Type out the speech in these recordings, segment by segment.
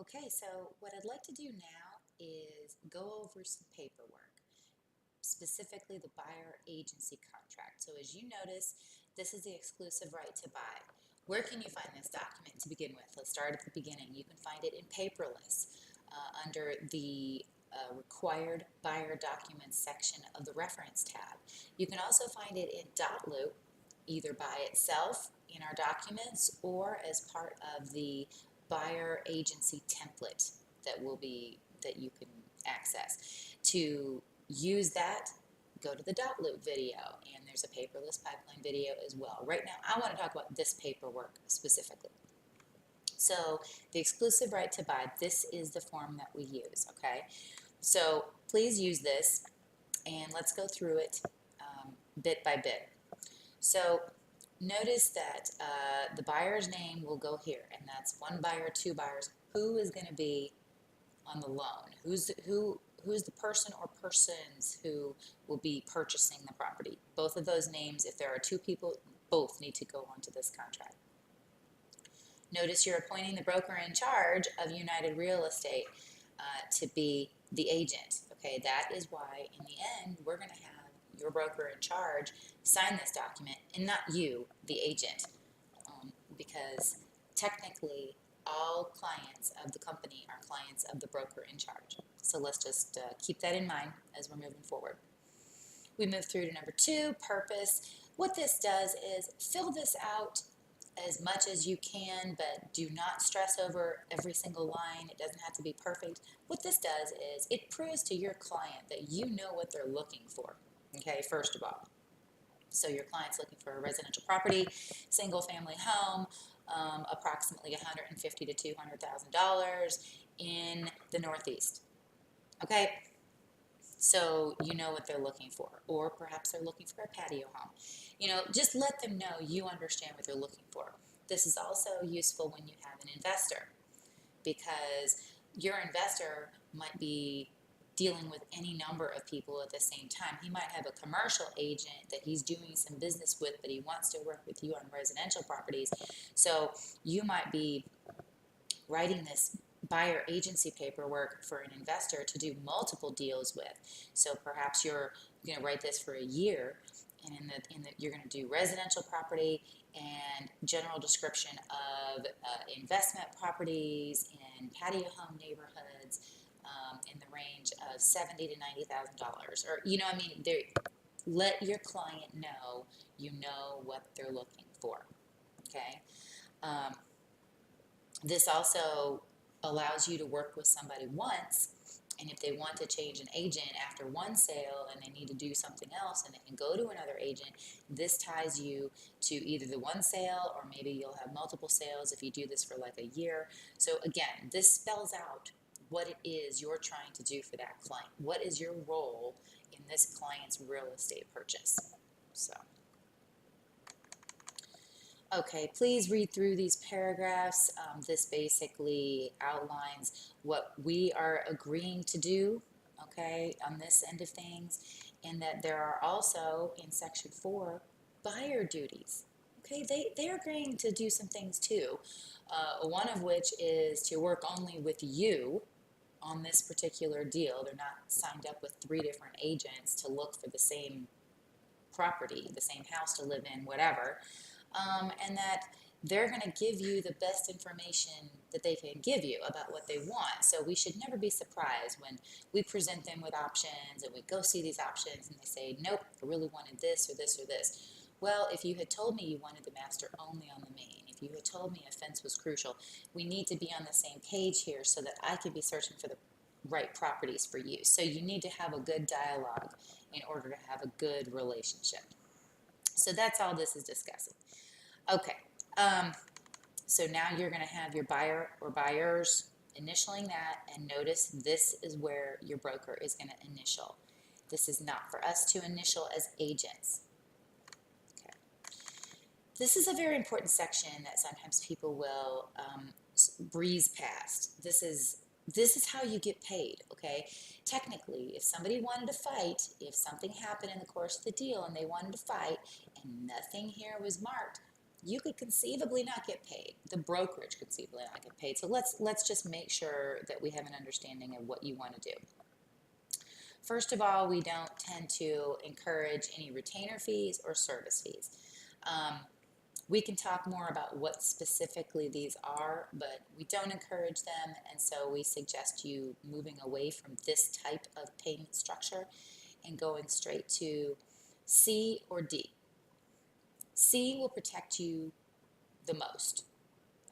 Okay, so what I'd like to do now is go over some paperwork, specifically the buyer agency contract. So as you notice, this is the exclusive right to buy. Where can you find this document to begin with? Let's start at the beginning. You can find it in Paperless under the required buyer documents section of the reference tab. You can also find it in DotLoop, either by itself in our documents or as part of the buyer agency template that you can access. To use that, go to the DotLoop video, and there's a Paperless Pipeline video as well. Right now, I want to talk about this paperwork specifically. So the exclusive right to buy, this is the form that we use, okay? So please use this, and let's go through it bit by bit. So notice that the buyer's name will go here, and that's one buyer, two buyers. Who is going to be on the loan? Who's the person or persons who will be purchasing the property? Both of those names, if there are two people, both need to go onto this contract. Notice you're appointing the broker in charge of United Real Estate to be the agent. Okay, that is why in the end we're going to have your broker in charge sign this document and not you, the agent, because technically all clients of the company are clients of the broker in charge. So let's just keep that in mind as we're moving forward. We move through to number 2, purpose. What this does is fill this out as much as you can, but do not stress over every single line. It doesn't have to be perfect. What this does is it proves to your client that you know what they're looking for, okay, first of all. So your client's looking for a residential property, single family home, approximately $150,000 to $200,000 in the Northeast. Okay, so you know what they're looking for, or perhaps they're looking for a patio home. You know, just let them know you understand what they're looking for. This is also useful when you have an investor, because your investor might be dealing with any number of people at the same time. He might have a commercial agent that he's doing some business with, but he wants to work with you on residential properties. So you might be writing this buyer agency paperwork for an investor to do multiple deals with. So perhaps you're going to write this for a year, and you're going to do residential property and general description of investment properties in patio home neighborhoods in the range of $70,000 to $90,000, or I mean, let your client know you know what they're looking for. Okay. This also allows you to work with somebody once, and if they want to change an agent after one sale and they need to do something else and they can go to another agent, this ties you to either the one sale, or maybe you'll have multiple sales if you do this for like a year. So again, this spells out what it is you're trying to do for that client. What is your role in this client's real estate purchase? So okay, please read through these paragraphs. This basically outlines what we are agreeing to do, okay, on this end of things, and that there are also, in Section 4, buyer duties. Okay, they're agreeing to do some things too, one of which is to work only with you on this particular deal. They're not signed up with 3 different agents to look for the same property, the same house to live in, whatever. And that they're going to give you the best information that they can give you about what they want. So we should never be surprised when we present them with options and we go see these options and they say, nope, I really wanted this or this or this. Well, if you had told me you wanted the master only on the main, if you had told me a fence was crucial, we need to be on the same page here so that I can be searching for the right properties for you. So you need to have a good dialogue in order to have a good relationship. So that's all this is discussing. Okay, so now you're going to have your buyer or buyers initialing that, and notice this is where your broker is going to initial. This is not for us to initial as agents. Okay. This is a very important section that sometimes people will breeze past. This is how you get paid, okay? Technically, if somebody wanted to fight, if something happened in the course of the deal and they wanted to fight and nothing here was marked, you could conceivably not get paid. The brokerage could conceivably not get paid. So let's just make sure that we have an understanding of what you want to do. First of all, we don't tend to encourage any retainer fees or service fees. We can talk more about what specifically these are, but we don't encourage them, and so we suggest you moving away from this type of payment structure and going straight to C or D. C will protect you the most,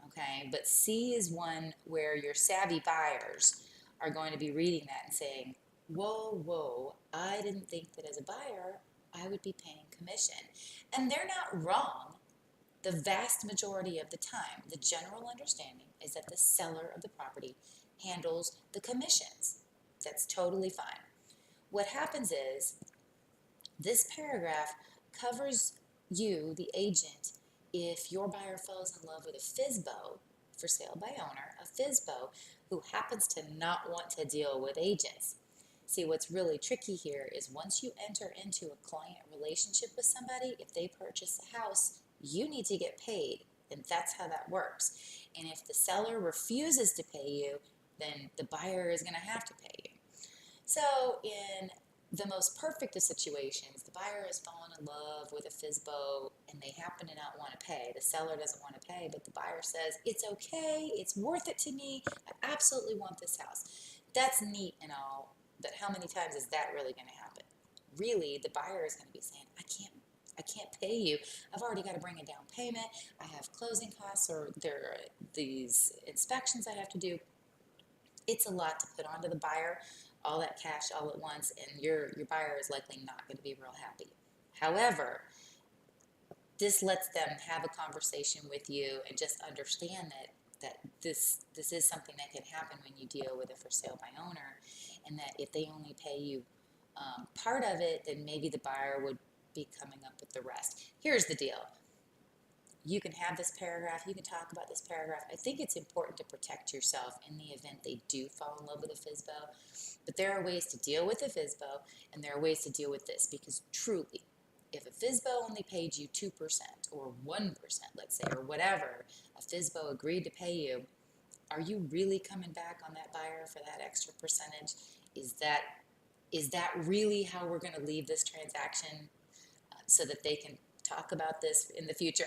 okay? But C is one where your savvy buyers are going to be reading that and saying, whoa, whoa, I didn't think that as a buyer I would be paying commission. And they're not wrong. The vast majority of the time, the general understanding is that the seller of the property handles the commissions. That's totally fine. What happens is this paragraph covers you, the agent, if your buyer falls in love with a FSBO, for sale by owner, a FSBO who happens to not want to deal with agents. See, what's really tricky here is once you enter into a client relationship with somebody, if they purchase a house, you need to get paid, and that's how that works. And if the seller refuses to pay you, then the buyer is going to have to pay you. So in the most perfect of situations, the buyer has fallen in love with a FSBO and they happen to not want to pay. The seller doesn't want to pay, but the buyer says, it's okay, it's worth it to me, I absolutely want this house. That's neat and all, but how many times is that really going to happen? Really, the buyer is going to be saying, I can't pay you. I've already got to bring a down payment. I have closing costs, or there are these inspections I have to do. It's a lot to put onto the buyer, all that cash all at once, and your buyer is likely not going to be real happy. However, this lets them have a conversation with you and just understand that this is something that can happen when you deal with a for sale by owner, and that if they only pay you part of it, then maybe the buyer would be coming up with the rest. Here's the deal. You can have this paragraph, you can talk about this paragraph. I think it's important to protect yourself in the event they do fall in love with a FSBO, but there are ways to deal with a FSBO, and there are ways to deal with this, because truly, if a FSBO only paid you 2% or 1%, let's say, or whatever, a FSBO agreed to pay you, are you really coming back on that buyer for that extra percentage? Is that really how we're going to leave this transaction so that they can talk about this in the future?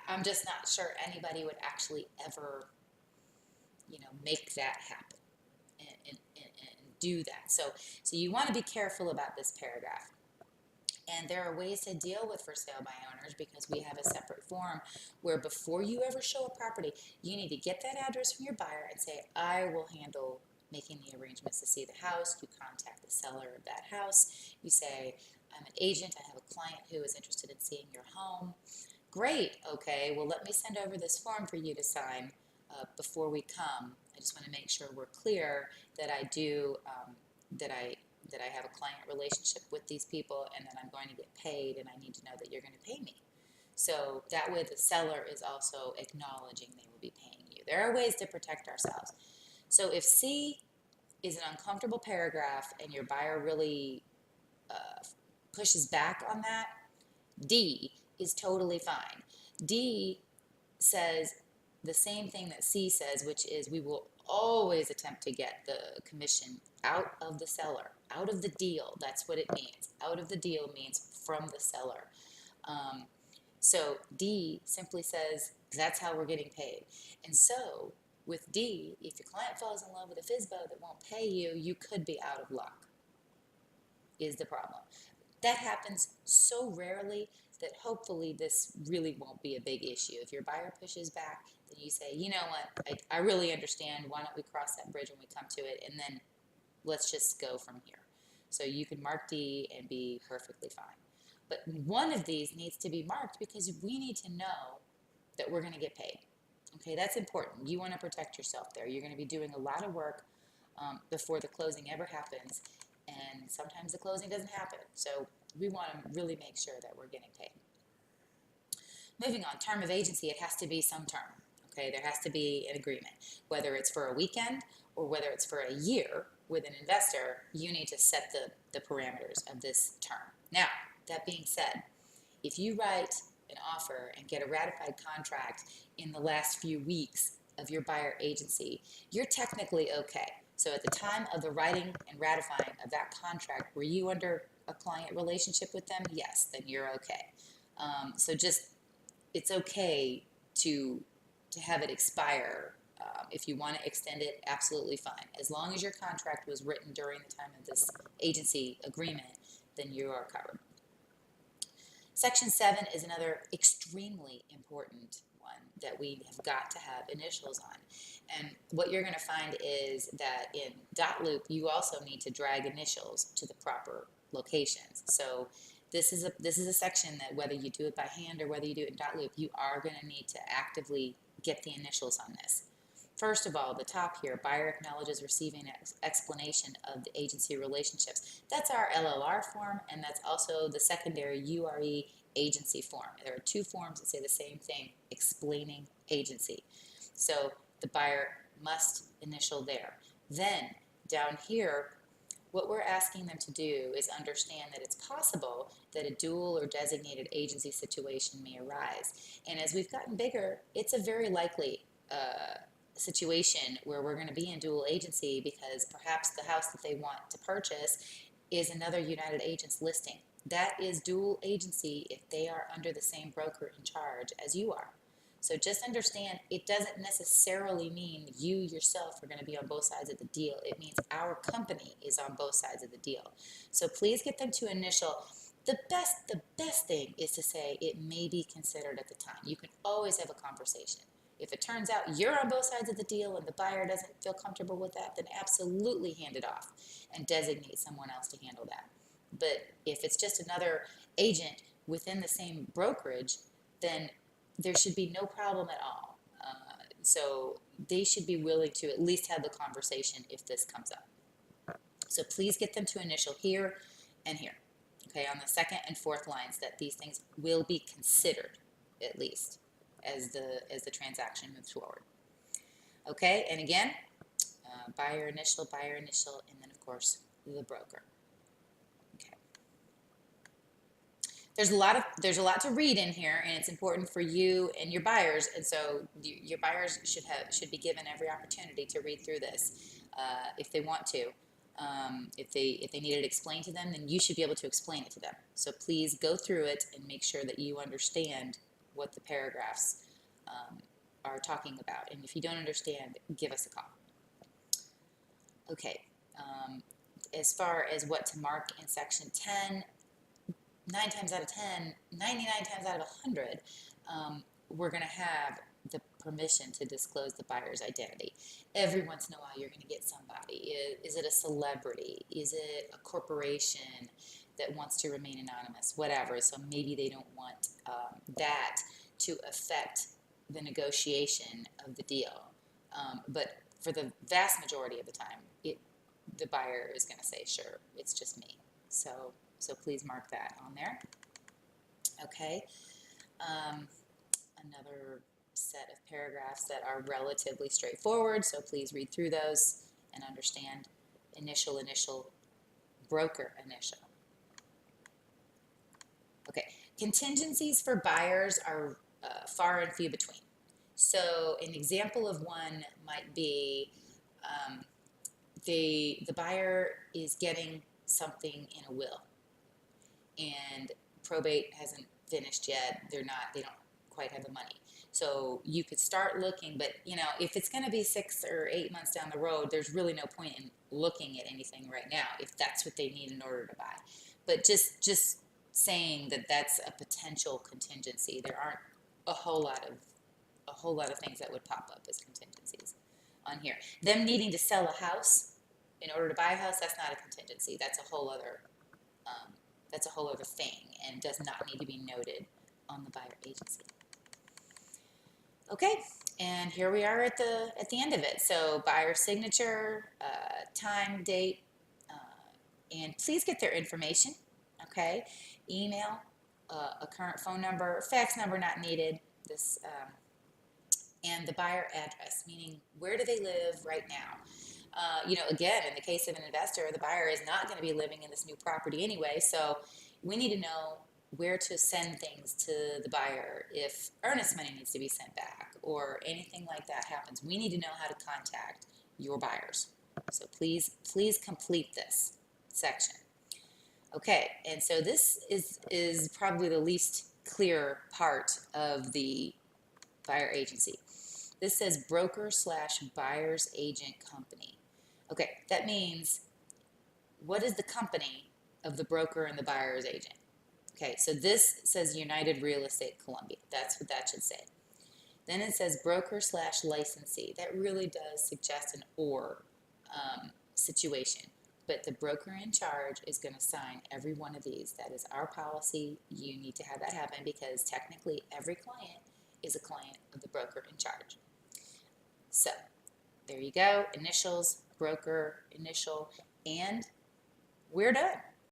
I'm just not sure anybody would actually ever, make that happen and do that. So you want to be careful about this paragraph. And there are ways to deal with for sale by owners, because we have a separate form where before you ever show a property, you need to get that address from your buyer and say, I will handle making the arrangements to see the house. You contact the seller of that house. You say, I'm an agent. I have a client who is interested in seeing your home. Great. Okay. Well, let me send over this form for you to sign before we come. I just want to make sure we're clear that I do, that I have a client relationship with these people, and that I'm going to get paid, and I need to know that you're going to pay me. So that way the seller is also acknowledging they will be paying you. There are ways to protect ourselves. So if C is an uncomfortable paragraph and your buyer really pushes back on that, D is totally fine. D says the same thing that C says, which is we will always attempt to get the commission out of the seller, out of the deal. That's what it means. Out of the deal means from the seller. So D simply says that's how we're getting paid. And so with D, if your client falls in love with a FSBO that won't pay you, you could be out of luck, is the problem. That happens so rarely that hopefully this really won't be a big issue. If your buyer pushes back, then you say, you know what, I really understand. Why don't we cross that bridge when we come to it, and then let's just go from here. So you can mark D and be perfectly fine. But one of these needs to be marked because we need to know that we're going to get paid. Okay, that's important. You want to protect yourself there. You're going to be doing a lot of work before the closing ever happens, and sometimes the closing doesn't happen. So we want to really make sure that we're getting paid. Moving on, term of agency, it has to be some term. Okay, there has to be an agreement. Whether it's for a weekend or whether it's for a year with an investor, you need to set the parameters of this term. Now, that being said, if you write an offer and get a ratified contract in the last few weeks of your buyer agency, you're technically okay. So at the time of the writing and ratifying of that contract, were you under a client relationship with them? Yes, then you're okay. So just, it's okay to have it expire. If you want to extend it, absolutely fine. As long as your contract was written during the time of this agency agreement, then you are covered. Section 7 is another extremely important one that we have got to have initials on. And what you're going to find is that in DotLoop, you also need to drag initials to the proper locations. So this is a section that whether you do it by hand or whether you do it in DotLoop, you are going to need to actively get the initials on this. First of all, the top here, buyer acknowledges receiving an explanation of the agency relationships. That's our LLR form, and that's also the secondary URE agency form. There are two forms that say the same thing, explaining agency. So the buyer must initial there. Then down here, what we're asking them to do is understand that it's possible that a dual or designated agency situation may arise. And as we've gotten bigger, it's a very likely situation where we're going to be in dual agency because perhaps the house that they want to purchase is another United Agents listing. That is dual agency if they are under the same broker in charge as you are. So just understand, it doesn't necessarily mean you yourself are going to be on both sides of the deal. It means our company is on both sides of the deal. So please get them to initial. The best thing is to say it may be considered at the time. You can always have a conversation. If it turns out you're on both sides of the deal and the buyer doesn't feel comfortable with that, then absolutely hand it off and designate someone else to handle that. But if it's just another agent within the same brokerage, then there should be no problem at all. So they should be willing to at least have the conversation if this comes up. So please get them to initial here and here, okay, on the second and fourth lines, that these things will be considered at least as the transaction moves forward. Okay, and again, buyer initial, and then of course the broker. Okay. There's a lot to read in here, and it's important for you and your buyers, and so your buyers should be given every opportunity to read through this if they want to. If they need it explained to them, then you should be able to explain it to them. So please go through it and make sure that you understand what the paragraphs are talking about. And if you don't understand, give us a call. Okay, as far as what to mark in section 10, 9 times out of 10, 99 times out of 100, we're going to have the permission to disclose the buyer's identity. Every once in a while, you're going to get somebody. Is it a celebrity? Is it a corporation that wants to remain anonymous? Whatever. So maybe they don't want that to affect the negotiation of the deal. But for the vast majority of the time, the buyer is going to say, sure, it's just me. So please mark that on there. Okay. Another set of paragraphs that are relatively straightforward, so please read through those and understand initial, broker initial. Okay, contingencies for buyers are far and few between. So an example of one might be the buyer is getting something in a will, and probate hasn't finished yet. They don't quite have the money. So you could start looking, but if it's going to be 6 or 8 months down the road, there's really no point in looking at anything right now if that's what they need in order to buy. But just saying that that's a potential contingency. There aren't a whole lot of things that would pop up as contingencies on here. Them needing to sell a house in order to buy a house, that's not a contingency. That's a whole other thing and does not need to be noted on the buyer agency. Okay, and here we are at the end of it. So buyer signature, time, date, and please get their information. Okay, email, a current phone number, fax number not needed. This and the buyer address, meaning where do they live right now? Again, in the case of an investor, the buyer is not going to be living in this new property anyway, so we need to know where to send things to the buyer if earnest money needs to be sent back or anything like that happens. We need to know how to contact your buyers. So please complete this section. Okay, and so this is probably the least clear part of the buyer agency. This says broker/buyer's agent company. Okay, that means what is the company of the broker and the buyer's agent? Okay, so this says United Real Estate Columbia. That's what that should say. Then it says broker/licensee. That really does suggest an or situation. But the broker in charge is going to sign every one of these. That is our policy. You need to have that happen because technically every client is a client of the broker in charge. So there you go. Initials, broker, initial, and we're done.